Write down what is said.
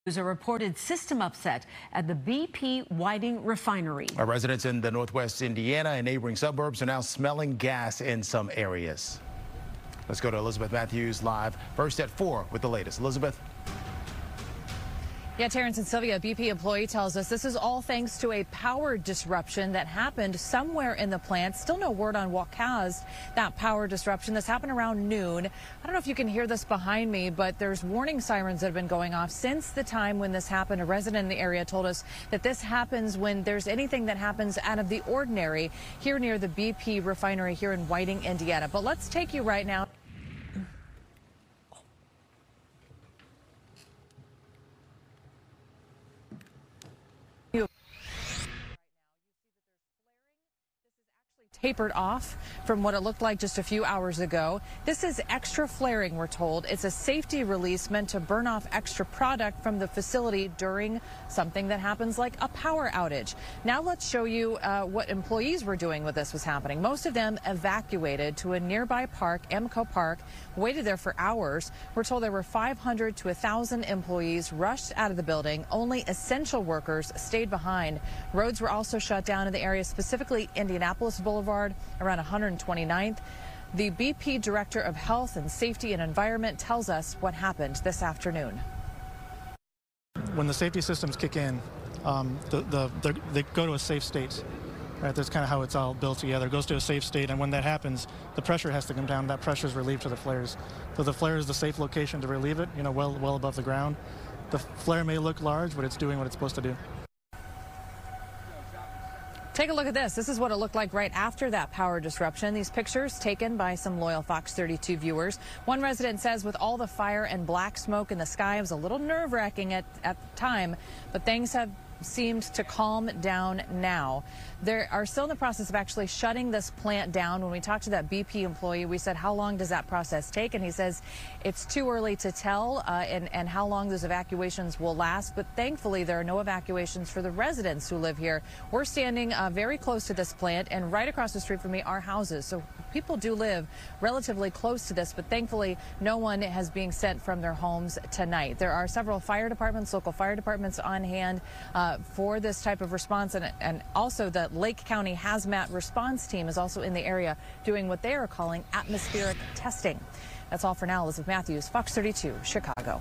There's a reported system upset at the BP Whiting refinery. Our residents in the northwest Indiana and neighboring suburbs are now smelling gas in some areas. Let's go to Elizabeth Matthews live first at 4 with the latest. Elizabeth. Yeah, Terrence and Sylvia, a BP employee tells us this is all thanks to a power disruption that happened somewhere in the plant. Still no word on what caused that power disruption. This happened around noon. I don't know if you can hear this behind me, but there's warning sirens that have been going off since the time when this happened. A resident in the area told us that this happens when there's anything that happens out of the ordinary here near the BP refinery here in Whiting, Indiana. But let's take you right now. Tapered off from what it looked like just a few hours ago. This is extra flaring, we're told. It's a safety release meant to burn off extra product from the facility during something that happens like a power outage. Now let's show you what employees were doing when this was happening. Most of them evacuated to a nearby park, Emco Park, waited there for hours. We're told there were 500 to 1,000 employees rushed out of the building. Only essential workers stayed behind. Roads were also shut down in the area, specifically Indianapolis Boulevard around 129th. The BP Director of Health and Safety and Environment tells us what happened this afternoon. When the safety systems kick in, they go to a safe state. Right, that's kind of how it's all built together. It goes to a safe state, and when that happens, the pressure has to come down. That pressure is relieved to the flares. So the flare is the safe location to relieve it, well above the ground. The flare may look large, but it's doing what it's supposed to do. Take a look at this. This is what it looked like right after that power disruption. These pictures taken by some loyal Fox 32 viewers. One resident says with all the fire and black smoke in the sky, it was a little nerve-wracking at the time, but things have seemed to calm down now. They are still in the process of actually shutting this plant down. When we talked to that BP employee, we said, how long does that process take? And he says it's too early to tell and how long those evacuations will last. But thankfully, there are no evacuations for the residents who live here. We're standing very close to this plant, and right across the street from me are houses. So people do live relatively close to this, but thankfully, no one is being sent from their homes tonight. There are several fire departments, local fire departments on hand for this type of response, and also the Lake County Hazmat Response Team is also in the area doing what they are calling atmospheric testing. That's all for now. Elizabeth Matthews, Fox 32, Chicago.